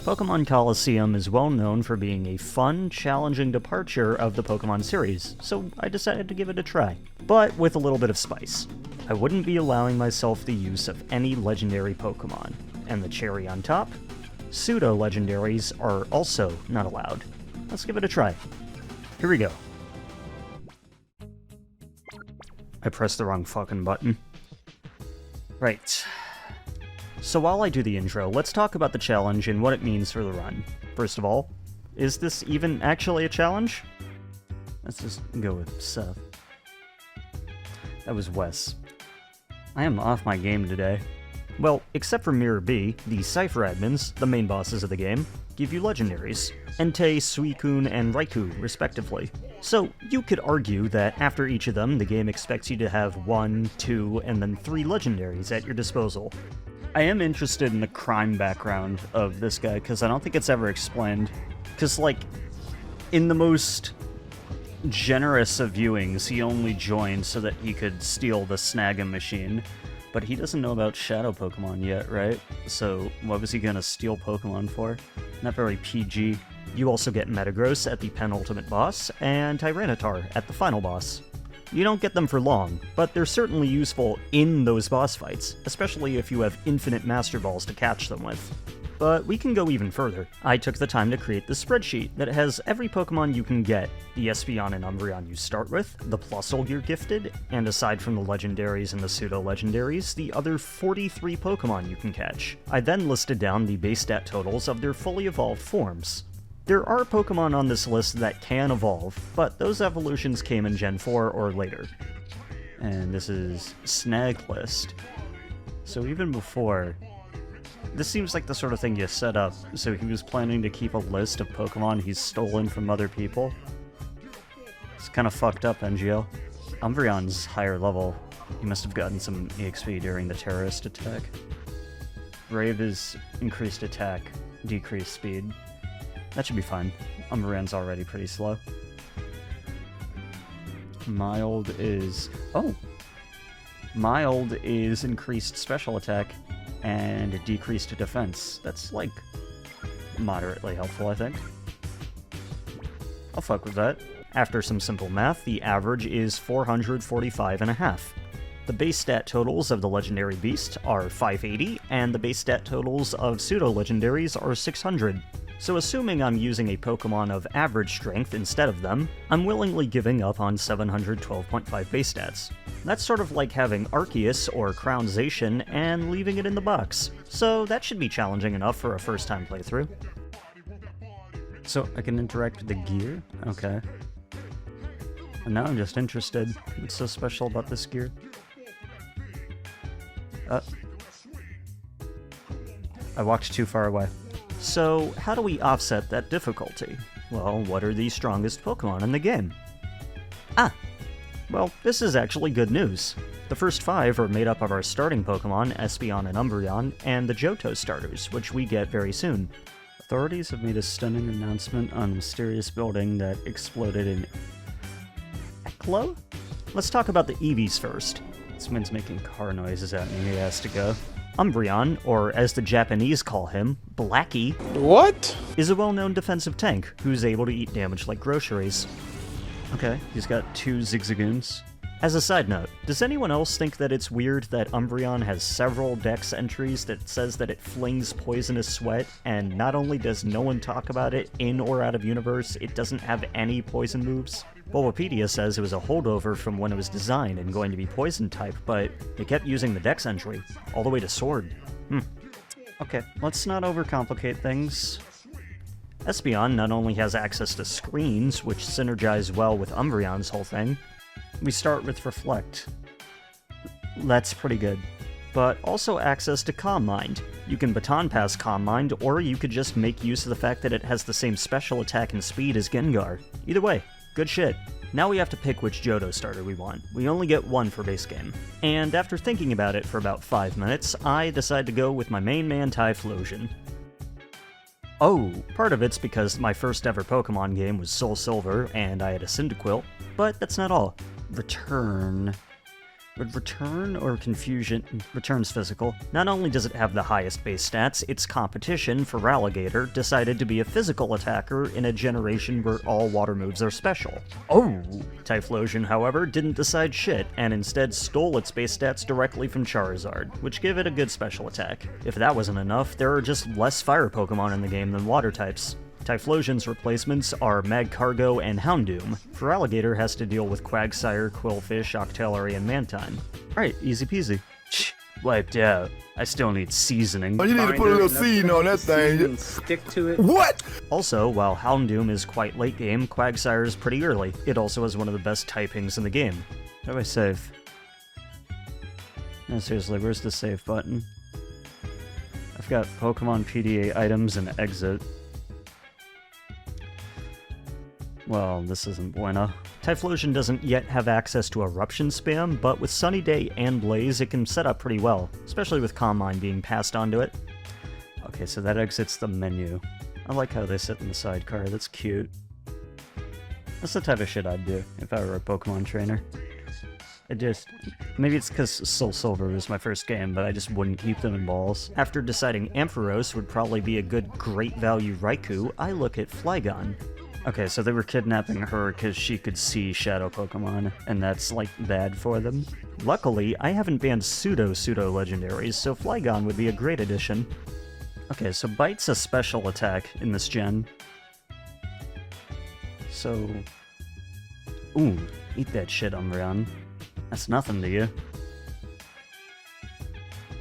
Pokemon Colosseum is well known for being a fun, challenging departure of the Pokemon series, so I decided to give it a try, but with a little bit of spice. I wouldn't be allowing myself the use of any legendary Pokemon, and the cherry on top, pseudo legendaries are also not allowed. Let's give it a try. Here we go. I pressed the wrong fucking button. Right. So while I do the intro, let's talk about the challenge and what it means for the run. First of all, is this even actually a challenge? Let's just go with Seth. That was Wes. I am off my game today. Well, except for Mirror B, the Cypher admins, the main bosses of the game, give you legendaries. Entei, Suicune, and Raikou, respectively. So, you could argue that after each of them, the game expects you to have 1, 2, and then 3 legendaries at your disposal. I am interested in the crime background of this guy, because I don't think it's ever explained. Because, like, in the most generous of viewings, he only joined so that he could steal the Snag-'em machine. But he doesn't know about Shadow Pokemon yet, right? So, what was he gonna steal Pokemon for? Not very PG. You also get Metagross at the penultimate boss, and Tyranitar at the final boss. You don't get them for long, but they're certainly useful in those boss fights, especially if you have infinite Master Balls to catch them with. But we can go even further. I took the time to create this spreadsheet that has every Pokemon you can get, the Espeon and Umbreon you start with, the Plusle you're gifted, and aside from the Legendaries and the Pseudo-Legendaries, the other 43 Pokemon you can catch. I then listed down the base stat totals of their fully evolved forms. There are Pokemon on this list that can evolve, but those evolutions came in Gen 4 or later. And this is Snag list. So even before, this seems like the sort of thing you set up, so he was planning to keep a list of Pokemon he's stolen from other people. It's kind of fucked up, NGO. Umbreon's higher level. He must have gotten some EXP during the terrorist attack. Brave is increased attack, decreased speed. That should be fine. Umbreon's already pretty slow. Mild is... oh! Mild is increased special attack and decreased defense. That's, like, moderately helpful, I think. I'll fuck with that. After some simple math, the average is 445.5. The base stat totals of the Legendary Beast are 580, and the base stat totals of Pseudo-Legendaries are 600. So assuming I'm using a Pokemon of average strength instead of them, I'm willingly giving up on 712.5 base stats. That's sort of like having Arceus or Crown Zacian and leaving it in the box. So that should be challenging enough for a first-time playthrough. So I can interact with the gear? Okay. And now I'm just interested. What's so special about this gear? I walked too far away. So, how do we offset that difficulty? Well, what are the strongest Pokemon in the game? Ah! Well, this is actually good news. The first 5 are made up of our starting Pokemon, Espeon and Umbreon, and the Johto starters, which we get very soon. Authorities have made a stunning announcement on a mysterious building that exploded in... Eklo? Let's talk about the Eevees first. This man's making car noises at me, he has to go. Umbreon, or as the Japanese call him, Blackie, what? Is a well-known defensive tank who's able to eat damage like groceries. Okay, he's got 2 Zigzagoons. As a side note, does anyone else think that it's weird that Umbreon has several dex entries that says that it flings poisonous sweat, and not only does no one talk about it in or out of universe, it doesn't have any poison moves? Bulbapedia says it was a holdover from when it was designed and going to be poison type, but they kept using the dex entry, all the way to sword. Okay, let's not overcomplicate things. Espeon not only has access to screens, which synergize well with Umbreon's whole thing. We start with Reflect. That's pretty good. But also access to Calm Mind. You can baton pass Calm Mind, or you could just make use of the fact that it has the same special attack and speed as Gengar. Either way, good shit. Now we have to pick which Johto starter we want. We only get 1 for base game. And after thinking about it for about 5 minutes, I decide to go with my main man Typhlosion. Oh, part of it's because my first ever Pokemon game was Soul Silver, and I had a Cyndaquil, but that's not all. Return. Would Return or Confusion? Return's physical. Not only does it have the highest base stats, its competition, Feraligatr, decided to be a physical attacker in a generation where all water moves are special. Oh! Typhlosion, however, didn't decide shit, and instead stole its base stats directly from Charizard, which give it a good special attack. If that wasn't enough, there are just less fire Pokemon in the game than water types. Typhlosion's replacements are Magcargo and Houndoom. Feraligatr has to deal with Quagsire, Quillfish, Octillery, and Mantine. Alright, easy peasy. Wiped out. I still need seasoning. Oh, you need to put a little seasoning on that thing. Stick to it. What? Also, while Houndoom is quite late game, Quagsire is pretty early. It also has one of the best typings in the game. How do I save? No, seriously, where's the save button? I've got Pokemon PDA items and exit. Well, this isn't bueno. Typhlosion doesn't yet have access to Eruption spam, but with Sunny Day and Blaze, it can set up pretty well, especially with Calm Mind being passed onto it. Okay, so that exits the menu. I like how they sit in the sidecar, that's cute. That's the type of shit I'd do if I were a Pokemon trainer. Maybe it's because Soul Silver was my first game, but I just wouldn't keep them in balls. After deciding Ampharos would probably be a good great value Raikou, I look at Flygon. Okay, so they were kidnapping her because she could see Shadow Pokemon, and that's, like, bad for them. Luckily, I haven't banned pseudo Legendaries, so Flygon would be a great addition. Okay, so Bite's a special attack in this gen. So... Ooh, eat that shit, Umbreon. That's nothing to you.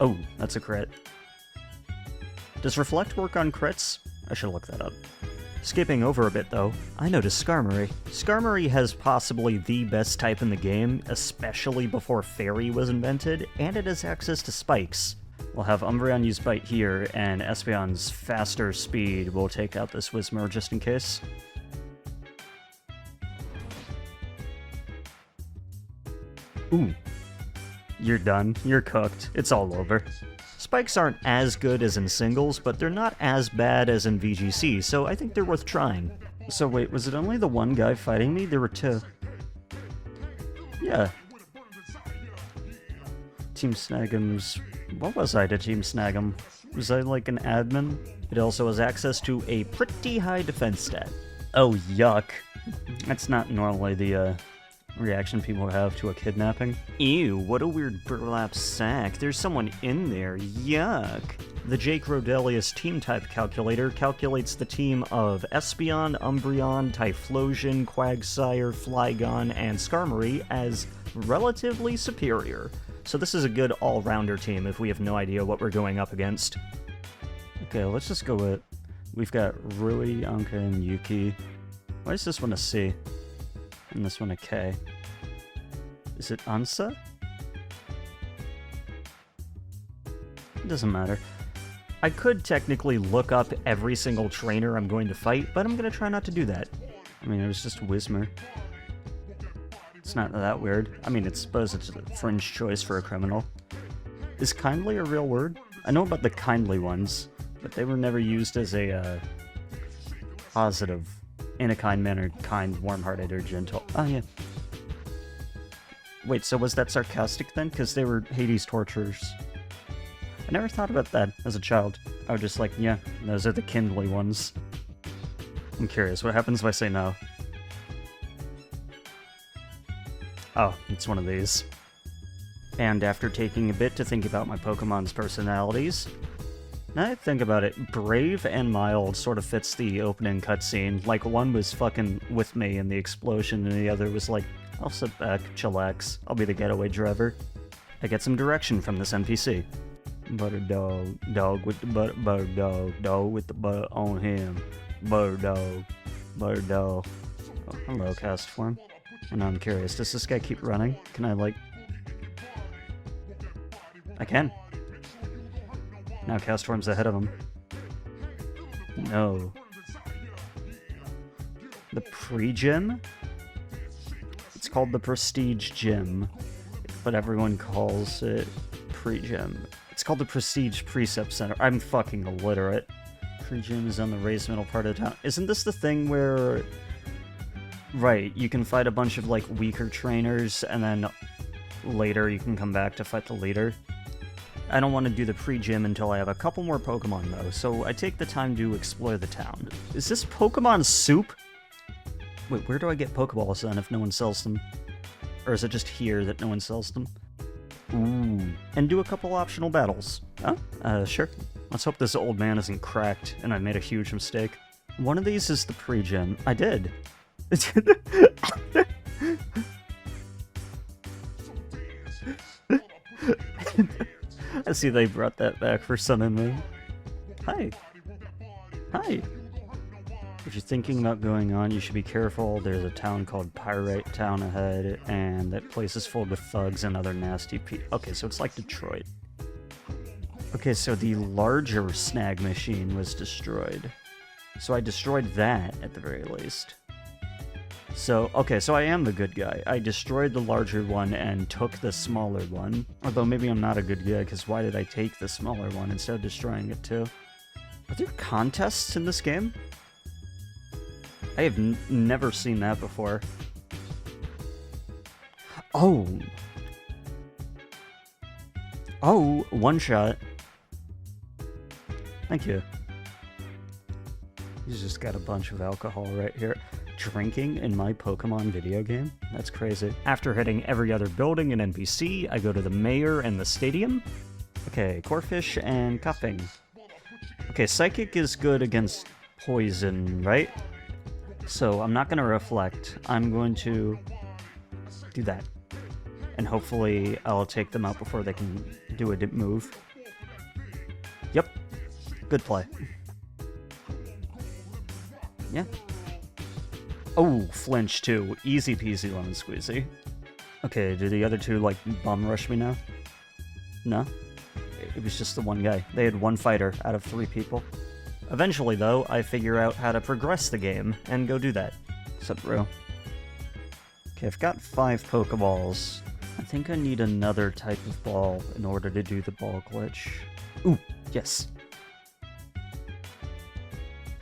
Oh, that's a crit. Does Reflect work on crits? I should look that up. Skipping over a bit though, I noticed Skarmory. Skarmory has possibly the best type in the game, especially before Fairy was invented, and it has access to spikes. We'll have Umbreon use Bite here, and Espeon's faster speed will take out this Whismur just in case. Ooh. You're done. You're cooked. It's all over. Spikes aren't as good as in singles, but they're not as bad as in VGC, so I think they're worth trying. So wait, was it only the one guy fighting me? There were two. Yeah. Team Snag'em's... What was I to Team Snag'em? Was I like an admin? It also has access to a pretty high defense stat. Oh, yuck. That's not normally the, reaction people have to a kidnapping. Ew, what a weird burlap sack. There's someone in there. Yuck. The Jake Rodelius team type calculator calculates the team of Espeon, Umbreon, Typhlosion, Quagsire, Flygon, and Skarmory as relatively superior. So this is a good all-rounder team if we have no idea what we're going up against. Okay, let's just go with... We've got Rui, Anka, and Yuki. Why is this one a C? And this one a K. Is it Ansa? It doesn't matter. I could technically look up every single trainer I'm going to fight, but I'm going to try not to do that. I mean, it was just Whismur. It's not that weird. I mean, I suppose it's a fringe choice for a criminal. Is kindly a real word? I know about the kindly ones, but they were never used as a positive. In a kind manner, kind, warm-hearted, or gentle. Oh, yeah. Wait, so was that sarcastic then? Because they were Hades torturers. I never thought about that as a child. I was just like, yeah, those are the kindly ones. I'm curious, what happens if I say no? Oh, it's one of these. And after taking a bit to think about my Pokemon's personalities, now that I think about it, Brave and Mild sort of fits the opening cutscene. Like, one was fucking with me in the explosion, and the other was like, I'll sit back, chillax, I'll be the getaway driver. I get some direction from this NPC. Butter dog, dog with the butter, butter dog with the butter on him. Butter dog, butter dog. Oh, hello, cast form. And I'm curious, does this guy keep running? Can I, like... I can. Now Cast Form's ahead of him. No. The pre-gym? It's called the Prestige Gym, but everyone calls it pre-gym. It's called the Prestige Precept Center. I'm fucking illiterate. Pre-gym is on the raised middle part of town. Isn't this the thing where... Right, you can fight a bunch of, like, weaker trainers, and then later you can come back to fight the leader. I don't want to do the pre-gym until I have a couple more Pokemon, though, so I take the time to explore the town. Is this Pokemon soup? Wait, where do I get Pokeballs then if no one sells them? Or is it just here that no one sells them? Ooh. And do a couple optional battles. Oh, sure. Let's hope this old man isn't cracked and I made a huge mistake. One of these is the pre-gym. I did. I see they brought that back for Sun and Moon. Hi. Hi. If you're thinking about going on, you should be careful. There's a town called Pyrite Town ahead, and that place is filled with thugs and other nasty people. Okay, so it's like Detroit. Okay, so the larger snag machine was destroyed. So I destroyed that, at the very least. So, okay, so I am the good guy. I destroyed the larger one and took the smaller one. Although maybe I'm not a good guy, because why did I take the smaller one instead of destroying it too? Are there contests in this game? I have never seen that before. Oh! Oh, one shot. Thank you. He's just got a bunch of alcohol right here. Drinking in my Pokemon video game? That's crazy. After hitting every other building and NPC, I go to the mayor and the stadium. Okay, Corphish and Cuffing. Okay, Psychic is good against poison, right? So I'm not going to reflect. I'm going to do that. And hopefully I'll take them out before they can do a dip move. Yep. Good play. Yeah. Oh, flinch too. Easy peasy lemon squeezy. Okay, do the other two, like, bum rush me now? No? It was just the one guy. They had one fighter out of 3 people. Eventually, though, I figure out how to progress the game and go do that. Sup, bro? Okay, I've got 5 Pokeballs. I think I need another type of ball in order to do the ball glitch. Ooh, yes.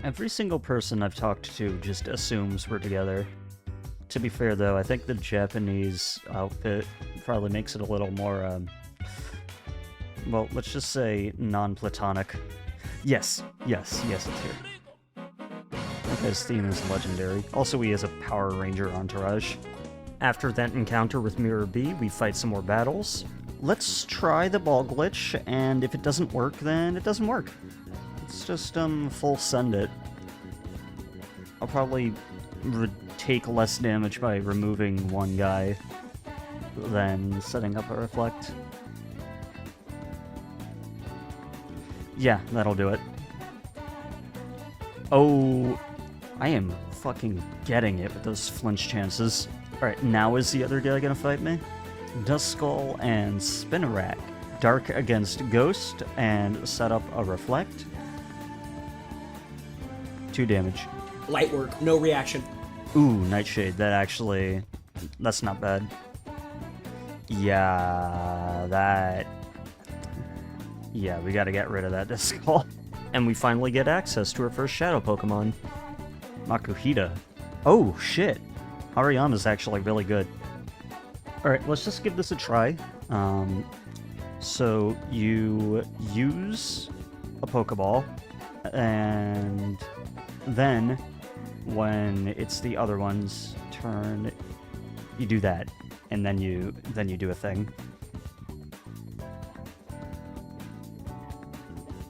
Every single person I've talked to just assumes we're together. To be fair, though, I think the Japanese outfit probably makes it a little more, well, let's just say non-platonic. Yes, it's here. That guy's theme is legendary. Also, he has a Power Ranger entourage. After that encounter with Mirror B, we fight some more battles. Let's try the ball glitch, and if it doesn't work, then it doesn't work. Let's just, full send it. I'll probably take less damage by removing one guy than setting up a reflect. Yeah, that'll do it. Oh, I am fucking getting it with those flinch chances. Alright, now is the other guy gonna fight me? Duskull and Spinarak. Dark against Ghost and set up a reflect. 2 damage. Light work, no reaction. Ooh, Nightshade. That's not bad. Yeah, we gotta get rid of that Duskull. And we finally get access to our first Shadow Pokemon. Makuhita. Oh, shit. Hariyama's actually really good. Alright, let's just give this a try. So, you use a Pokeball, and then, when it's the other one's turn, you do that, and then you do a thing.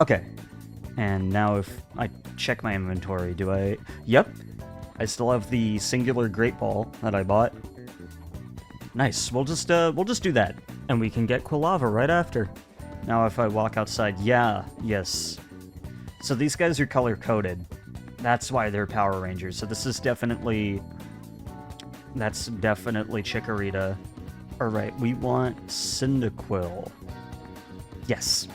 Okay, and now if I check my inventory, do I... Yep, I still have the singular Great Ball that I bought. Nice, we'll just do that, and we can get Quilava right after. Now if I walk outside, yes. So these guys are color-coded. That's why they're Power Rangers. So this is definitely... That's definitely Chikorita. Alright, we want Cyndaquil. Yes.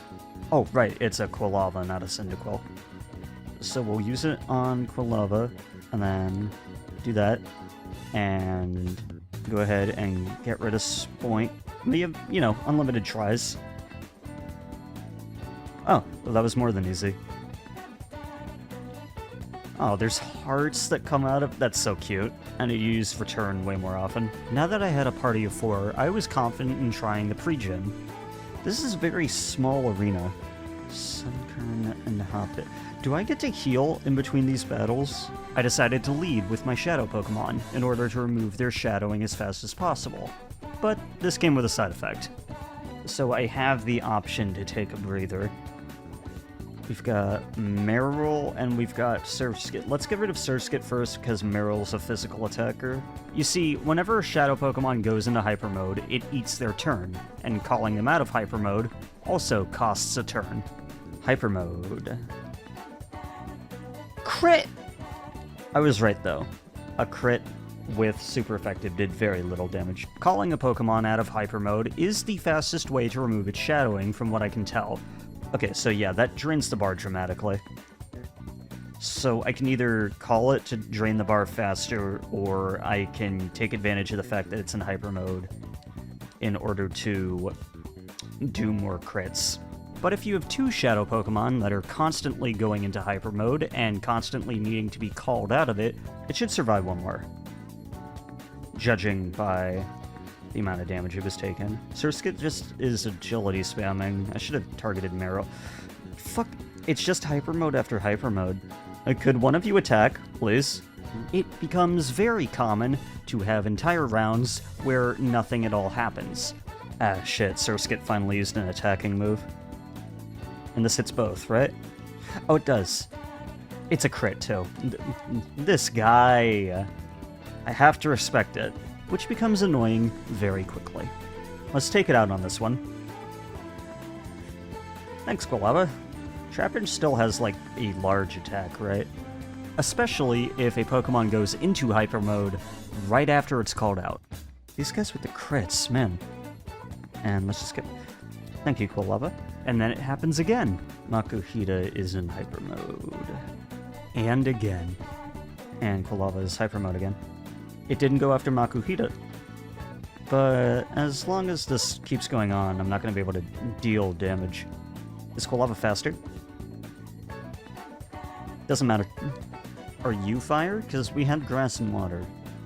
Oh, right, it's a Quilava, not a Cyndaquil. So we'll use it on Quilava, and then do that, and go ahead and get rid of Spoink. We have, unlimited tries. Oh, well, that was more than easy. Oh, there's hearts that come out of... That's so cute. I need to use return way more often. Now that I had a party of 4, I was confident in trying the pre-gym. This is a very small arena. Sunkern and Hoppit. Do I get to heal in between these battles? I decided to lead with my shadow Pokemon in order to remove their shadowing as fast as possible. But this came with a side effect. So I have the option to take a breather. We've got Marill and we've got Surskit. Let's get rid of Surskit first because Marill's a physical attacker. You see, whenever a shadow Pokemon goes into hyper mode, it eats their turn, and calling them out of hyper mode also costs a turn. Hyper mode. Crit! I was right though. A crit with super effective did very little damage. Calling a Pokemon out of hyper mode is the fastest way to remove its shadowing from what I can tell. Okay, so yeah, that drains the bar dramatically. So I can either call it to drain the bar faster, or I can take advantage of the fact that it's in hyper mode in order to do more crits. But if you have 2 shadow Pokemon that are constantly going into hyper mode and constantly needing to be called out of it, it should survive 1 more. Judging by the amount of damage it was taken. Surskit just is agility spamming. I should have targeted Marill. Fuck, it's just hyper mode after hyper mode. Could one of you attack, please? It becomes very common to have entire rounds where nothing at all happens. Ah, shit, Surskit finally used an attacking move. And this hits both, right? Oh, it does. It's a crit, too. This guy... I have to respect it, which becomes annoying very quickly. Let's take it out on this one. Thanks, Quilava. Trapinch still has, like, a large attack, right? Especially if a Pokemon goes into hyper mode right after it's called out. These guys with the crits, man. And let's just get... Thank you, Quilava. And then it happens again. Makuhita is in hyper mode. And again. And Quilava is hyper mode again. It didn't go after Makuhita. But as long as this keeps going on, I'm not going to be able to deal damage. Is Quilava faster? Doesn't matter. Are you fire? Because we had grass and water.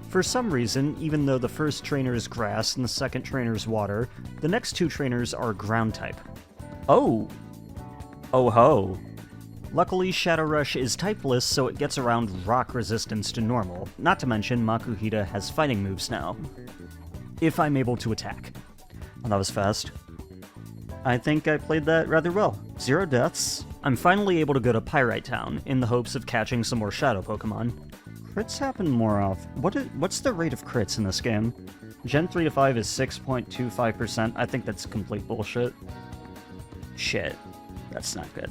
For some reason, even though the first trainer is grass and the second trainer is water, the next 2 trainers are ground type. Oh! Oh ho! Luckily, Shadow Rush is typeless, so it gets around rock resistance to normal. Not to mention, Makuhita has fighting moves now. If I'm able to attack. Oh, that was fast. I think I played that rather well. 0 deaths. I'm finally able to go to Pyrite Town, in the hopes of catching some more Shadow Pokemon. Crits happen more often. What's the rate of crits in this game? Gen 3 to 5 is 6.25%. I think that's complete bullshit. Shit. That's not good.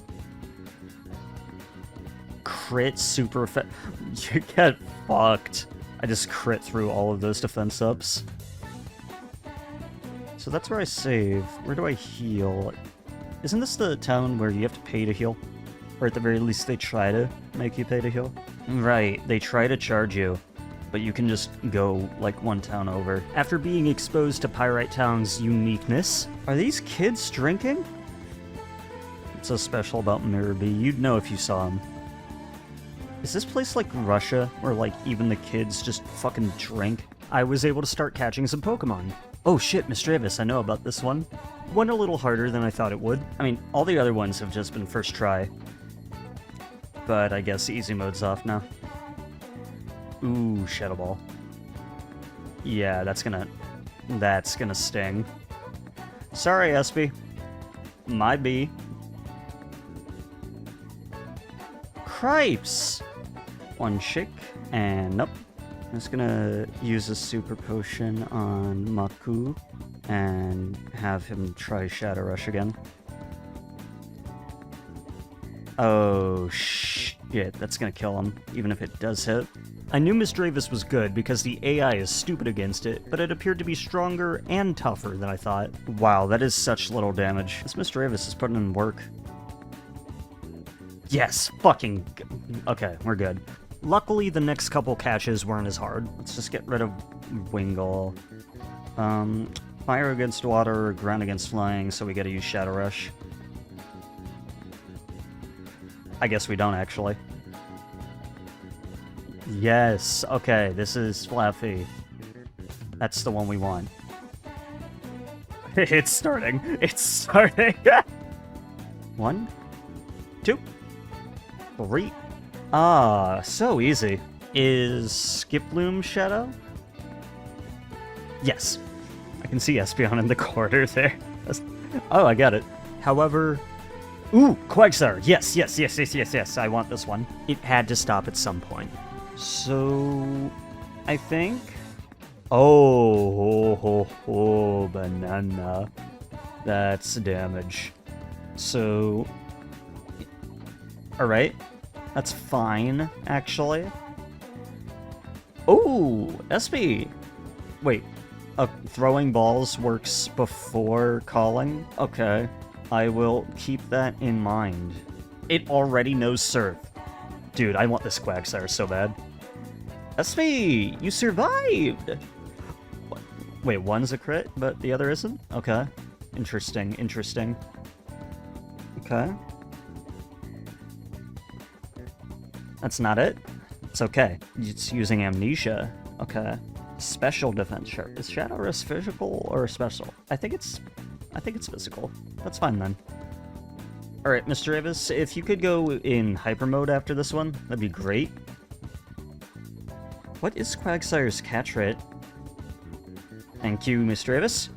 Crit super effect. You get fucked. I just crit through all of those defense ups. So that's where I save. Where do I heal? Isn't this the town where you have to pay to heal? Or at the very least they try to make you pay to heal? Right, they try to charge you, but you can just go like 1 town over. After being exposed to Pyrite Town's uniqueness, are these kids drinking? What's so special about Mirabee? You'd know if you saw them. Is this place like Russia, where like even the kids just fucking drink? I was able to start catching some Pokemon. Oh shit, Misdreavus, I know about this one. Went a little harder than I thought it would. I mean, all the other ones have just been first try. But I guess easy mode's off now. Ooh, Shadow Ball. Yeah, that's gonna sting. Sorry, Espy. My B. Cripes! 1 chick, and nope. I'm just gonna use a super potion on Maku and have him try Shadow Rush again. Oh shit, that's gonna kill him, even if it does hit. I knew Misdreavus was good because the AI is stupid against it, but it appeared to be stronger and tougher than I thought. Wow, that is such little damage. This Misdreavus is putting in work. Yes, fucking... Okay, we're good. Luckily, the next couple catches weren't as hard. Let's just get rid of Wingull. Fire against water, ground against flying, so we gotta use Shadow Rush. I guess we don't, actually. Yes, okay, this is Fluffy. That's the one we want. It's starting. It's starting. 1, 2, 3. Ah, so easy. Is Skiploom Shadow? Yes. I can see Espeon in the corner there. Oh, I got it. However... Ooh, Quagsire. Yes, yes, yes, yes, yes, yes. I want this one. It had to stop at some point. So... I think... Oh, banana. That's damage. So... Alright. That's fine, actually. Oh, SB. Wait. Throwing balls works before calling? Okay. I will keep that in mind. It already knows Surf. Dude, I want this Quagsire so bad. SB, you survived! Wait, one's a crit, but the other isn't? Okay. Interesting, interesting. Okay. That's not it? It's okay. It's using Amnesia. Okay. Special defense shirt. Is Shadow Risk physical or special? I think it's physical. That's fine then. Alright, Mr. Avis, if you could go in hyper mode after this one, that'd be great. What is Quagsire's catch rate? Thank you, Mr. Avis.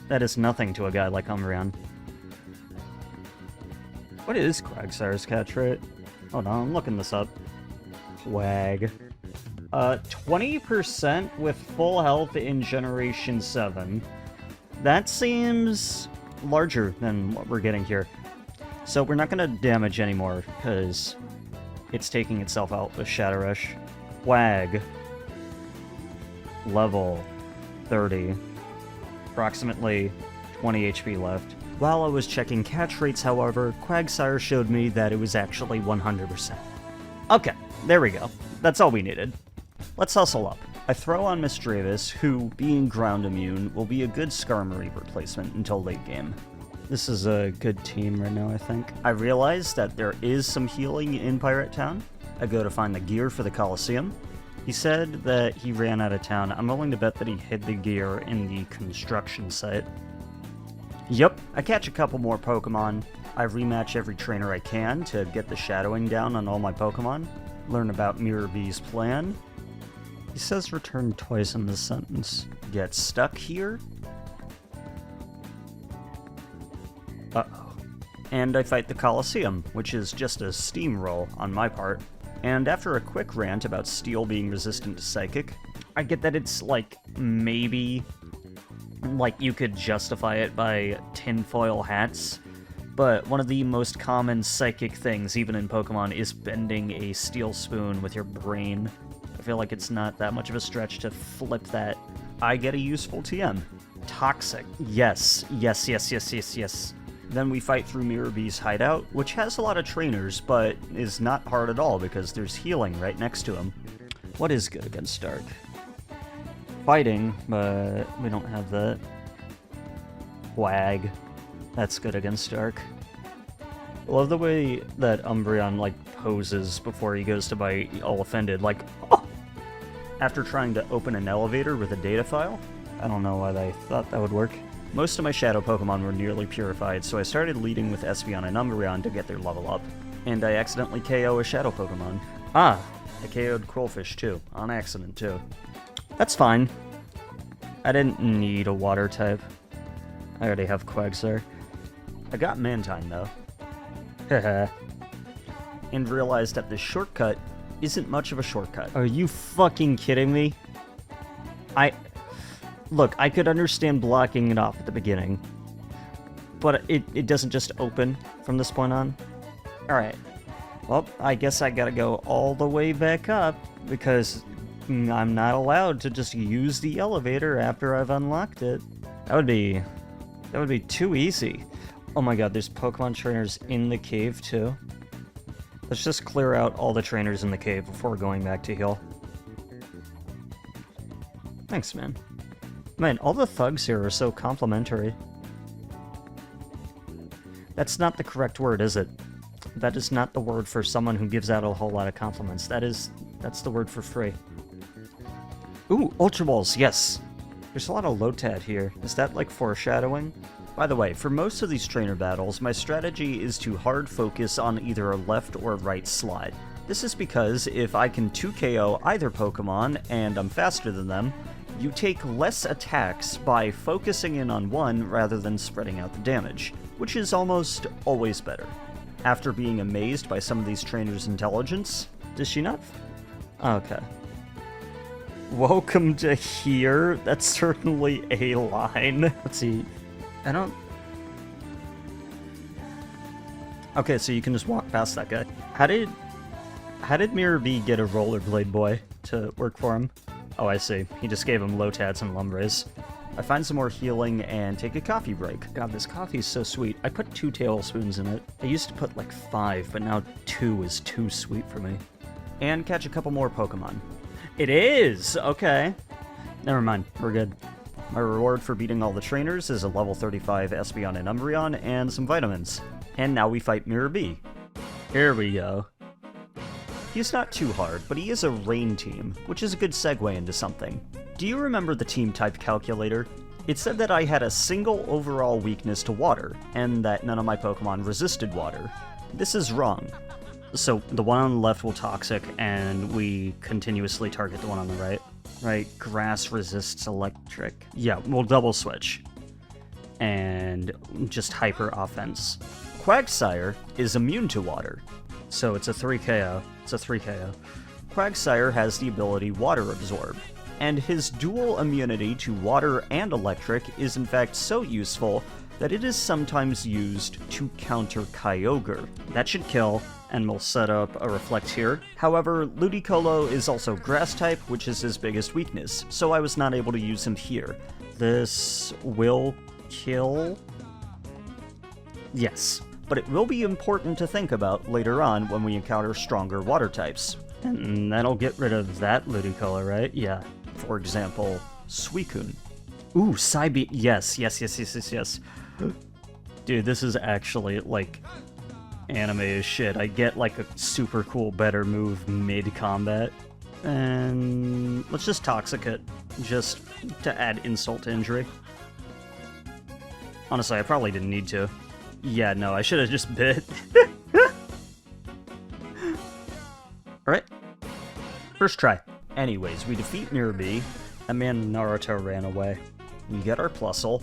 That is nothing to a guy like Umbreon. What is Quagsire's catch rate? Hold on, I'm looking this up. Quag. 20% with full health in Generation 7. That seems larger than what we're getting here. So we're not going to damage anymore, because it's taking itself out with Shadow Rush. Quag. Level 30. Approximately 20 HP left. While I was checking catch rates, however, Quagsire showed me that it was actually 100%. Okay, there we go. That's all we needed. Let's hustle up. I throw on Misdreavus, who, being ground immune, will be a good Skarmory replacement until late game. This is a good team right now, I think. I realize that there is some healing in Pirate Town. I go to find the gear for the Colosseum. He said that he ran out of town. I'm willing to bet that he hid the gear in the construction site. Yep, I catch a couple more Pokemon. I rematch every trainer I can to get the shadowing down on all my Pokemon. Learn about Mirror B's plan. He says return twice in this sentence. Get stuck here? Uh-oh. And I fight the Colosseum, which is just a steamroll on my part. And after a quick rant about Steel being resistant to Psychic, I get that it's, like, maybe... like, you could justify it by tinfoil hats, but one of the most common psychic things, even in Pokemon, is bending a steel spoon with your brain. I feel like it's not that much of a stretch to flip that. I get a useful TM. Toxic. Yes, yes, yes, yes, yes, yes. Then we fight through Mirror B's hideout, which has a lot of trainers, but is not hard at all because there's healing right next to him. What is good against Dark? Fighting, but we don't have that. Wag. That's good against Dark. I love the way that Umbreon, like, poses before he goes to bite, all offended, like, oh! After trying to open an elevator with a data file. I don't know why they thought that would work. Most of my Shadow Pokemon were nearly purified, so I started leading with Espeon and Umbreon to get their level up. And I accidentally KO a Shadow Pokemon. Ah! I KO'd Quillfish too, on accident too. That's fine. I didn't need a water type. I already have Quagsire. I got Mantine though. Haha. And realized that this shortcut isn't much of a shortcut. Are you fucking kidding me? Look, I could understand blocking it off at the beginning, but it doesn't just open from this point on. Alright. Well, I guess I gotta go all the way back up, because I'm not allowed to just use the elevator after I've unlocked it. That would be too easy. Oh my god, there's Pokemon trainers in the cave too. Let's just clear out all the trainers in the cave before going back to heal. Thanks, man. Man, all the thugs here are so complimentary. That's not the correct word, is it? That is not the word for someone who gives out a whole lot of compliments. That's the word for free. Ooh, Ultra Balls, yes! There's a lot of Lotad here. Is that like foreshadowing? By the way, for most of these trainer battles, my strategy is to hard focus on either a left or right slide. This is because if I can 2KO either Pokemon and I'm faster than them, you take less attacks by focusing in on one rather than spreading out the damage, which is almost always better. After being amazed by some of these trainers' intelligence, does she not? Okay. Welcome to here. That's certainly a line. Let's see. I don't... Okay, so you can just walk past that guy. How did Mirror B get a Rollerblade Boy to work for him? Oh, I see. He just gave him Lotats and Lumbres. I find some more healing and take a coffee break. God, this coffee is so sweet. I put 2 tablespoons in it. I used to put like 5, but now 2 is too sweet for me. And catch a couple more Pokemon. It is! Okay. Never mind. We're good. My reward for beating all the trainers is a level 35 Espeon and Umbreon and some vitamins. And now we fight Mirror B. Here we go. He's not too hard, but he is a rain team, which is a good segue into something. Do you remember the team type calculator? It said that I had a single overall weakness to water, and that none of my Pokemon resisted water. This is wrong. So the one on the left will Toxic, and we continuously target the one on the right. Right, Grass resists Electric. Yeah, we'll double switch. And just Hyper Offense. Quagsire is immune to water, so it's a 3KO. It's a 3KO. Quagsire has the ability Water Absorb, and his dual immunity to water and electric is in fact so useful that it is sometimes used to counter Kyogre. That should kill, and we'll set up a Reflect here. However, Ludicolo is also Grass type, which is his biggest weakness, so I was not able to use him here. This will kill? Yes, but it will be important to think about later on when we encounter stronger water types. And that'll get rid of that Ludicolo, right? Yeah. For example, Suicune. Ooh, Psybeam. Yes. Dude, this is actually, like, anime as shit. I get, like, a super cool better move mid-combat. And let's just Toxic it, just to add insult to injury. Honestly, I probably didn't need to. Yeah, no, I should have just bit. Alright. First try. Anyways, we defeat Mirror B. That man Naruto ran away. We get our Plusle,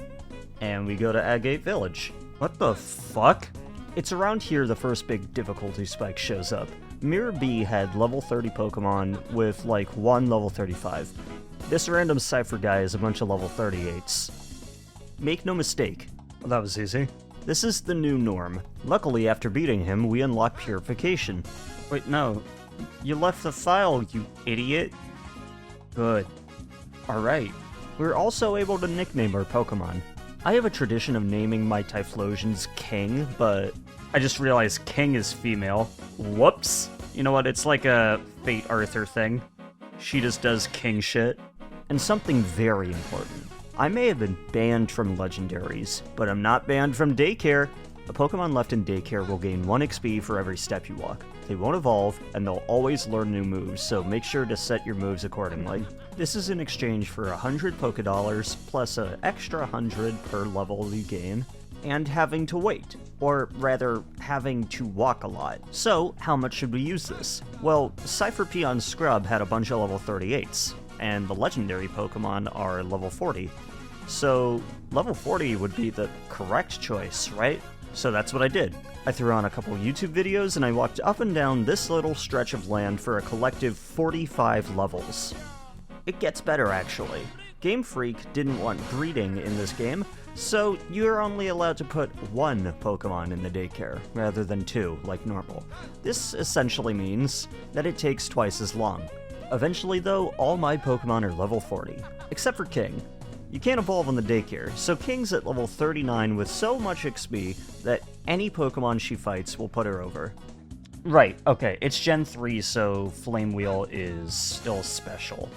and we go to Agate Village. What the fuck? It's around here the first big difficulty spike shows up. Mirror B had level 30 Pokemon with like one level 35. This random Cypher guy is a bunch of level 38s. Make no mistake. Well, that was easy. This is the new norm. Luckily, after beating him, we unlock Purification. Wait, no. You left the file, you idiot. Good. Alright. We're also able to nickname our Pokemon. I have a tradition of naming my Typhlosions King, but I just realized King is female. Whoops. You know what, it's like a Fate Arthur thing. She just does king shit. And something very important. I may have been banned from Legendaries, but I'm not banned from Daycare. A Pokemon left in Daycare will gain 1 XP for every step you walk. They won't evolve, and they'll always learn new moves, so make sure to set your moves accordingly. This is in exchange for 100 Pokédollars, plus an extra 100 per level you gain, and having to wait. Or rather, having to walk a lot. So, how much should we use this? Well, Cypher Peon Scrub had a bunch of level 38s, and the legendary Pokemon are level 40. So, level 40 would be the correct choice, right? So that's what I did. I threw on a couple YouTube videos and I walked up and down this little stretch of land for a collective 45 levels. It gets better, actually. Game Freak didn't want breeding in this game, so you're only allowed to put 1 Pokemon in the daycare, rather than 2, like normal. This essentially means that it takes twice as long. Eventually, though, all my Pokemon are level 40, except for King. You can't evolve on the daycare, so King's at level 39 with so much XP that any Pokemon she fights will put her over. Right, okay, it's Gen 3, so Flame Wheel is still special.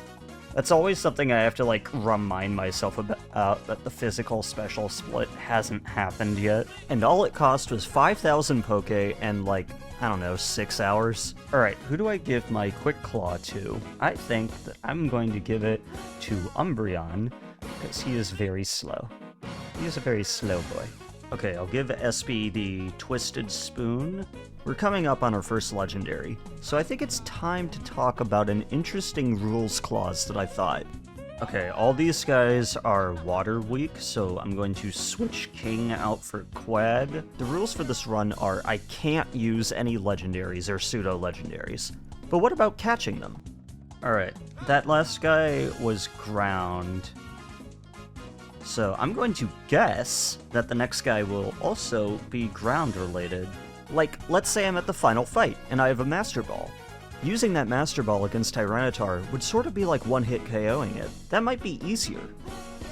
That's always something I have to, like, remind myself about, that the physical special split hasn't happened yet. And all it cost was 5,000 Poke and, like, I don't know, 6 hours. Alright, who do I give my Quick Claw to? I think that I'm going to give it to Umbreon, because he is very slow. He is a very slow boy. Okay, I'll give Espy the Twisted Spoon. We're coming up on our first legendary, so I think it's time to talk about an interesting rules clause that I thought. Okay, all these guys are water weak, so I'm going to switch King out for Quag. The rules for this run are I can't use any legendaries or pseudo-legendaries. But what about catching them? Alright, that last guy was ground. So I'm going to guess that the next guy will also be ground-related. Like, let's say I'm at the final fight, and I have a Master Ball. Using that Master Ball against Tyranitar would sort of be like one-hit KOing it. That might be easier.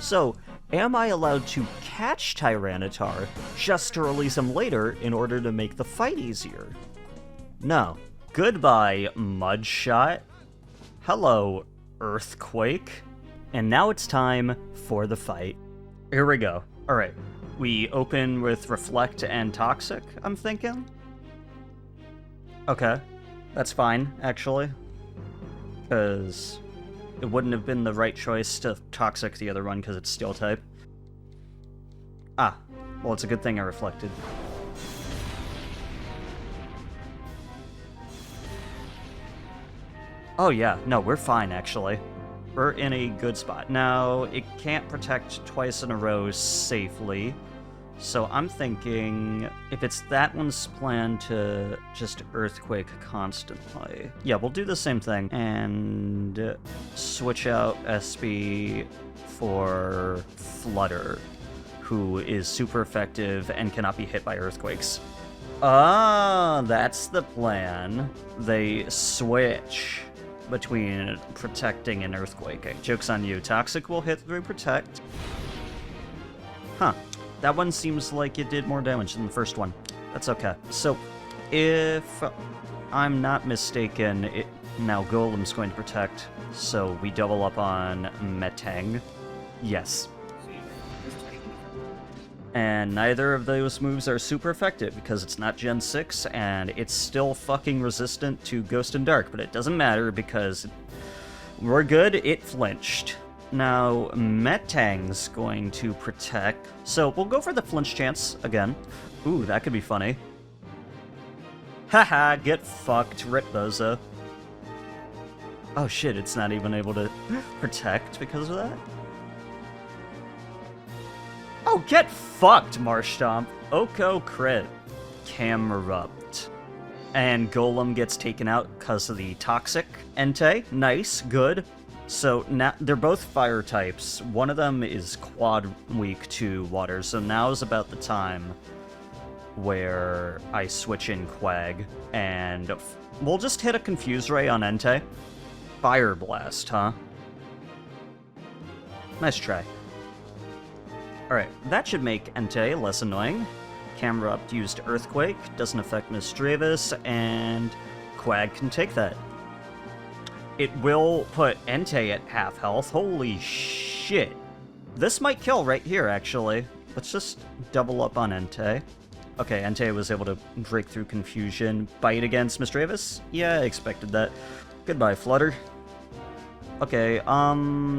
So, am I allowed to catch Tyranitar just to release him later in order to make the fight easier? No. Goodbye, Mudshot. Hello, Earthquake. And now it's time for the fight. Here we go. Alright, we open with Reflect and Toxic, I'm thinking? Okay, that's fine, actually. Because it wouldn't have been the right choice to Toxic the other one because it's Steel type. Ah, well, it's a good thing I reflected. Oh yeah, no, we're fine, actually. We're in a good spot. Now, it can't protect twice in a row safely, so I'm thinking if it's that one's plan to just Earthquake constantly. Yeah, we'll do the same thing, and switch out SB for Flutter, who is super effective and cannot be hit by Earthquakes. Ah, that's the plan. They switch between protecting and earthquaking. Joke's on you. Toxic will hit through protect. Huh. That one seems like it did more damage than the first one. That's okay. So, if I'm not mistaken, now Golem's going to protect, so we double up on Metang. Yes. And neither of those moves are super effective because it's not Gen 6 and it's still fucking resistant to Ghost and Dark, but it doesn't matter because we're good, it flinched. Now, Metang's going to protect, so we'll go for the flinch chance again. Ooh, that could be funny. Haha, get fucked, Rip Bozo. Oh shit, it's not even able to protect because of that? Oh, get fucked, Marshtomp. Oko crit. Camerupt. And Golem gets taken out because of the Toxic. Entei, nice, good. So now they're both fire types. One of them is quad weak to water, so now is about the time where I switch in Quag, and we'll just hit a Confuse Ray on Entei. Fire Blast, huh? Nice try. Alright, that should make Entei less annoying. Camerupt used Earthquake, doesn't affect Misdreavus, and Quag can take that. It will put Entei at half health. Holy shit. This might kill right here, actually. Let's just double up on Entei. Okay, Entei was able to break through Confusion. Bite against Misdreavus? Yeah, I expected that. Goodbye, Flutter. Okay,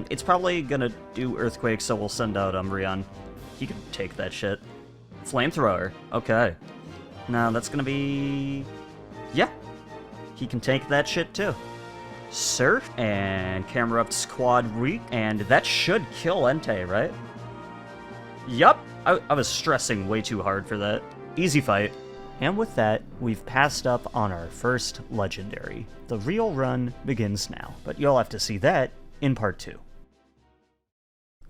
it's probably gonna do Earthquake, so we'll send out Umbreon. He can take that shit. Flamethrower. Okay. Now, that's gonna be... yeah. He can take that shit, too. Surf, and Camerupt's quad weak, and that should kill Entei, right? Yup! I was stressing way too hard for that. Easy fight. And with that, we've passed up on our first legendary. The real run begins now, but you'll have to see that in part 2.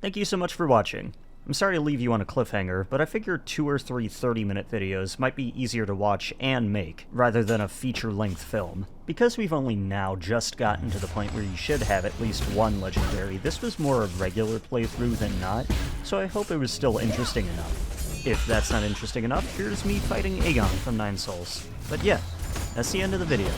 Thank you so much for watching. I'm sorry to leave you on a cliffhanger, but I figured 2 or 3 30-minute videos might be easier to watch and make, rather than a feature-length film. Because we've only now just gotten to the point where you should have at least one legendary, this was more a regular playthrough than not, so I hope it was still interesting enough. If that's not interesting enough, here's me fighting Aegon from 9 Souls. But yeah, that's the end of the video.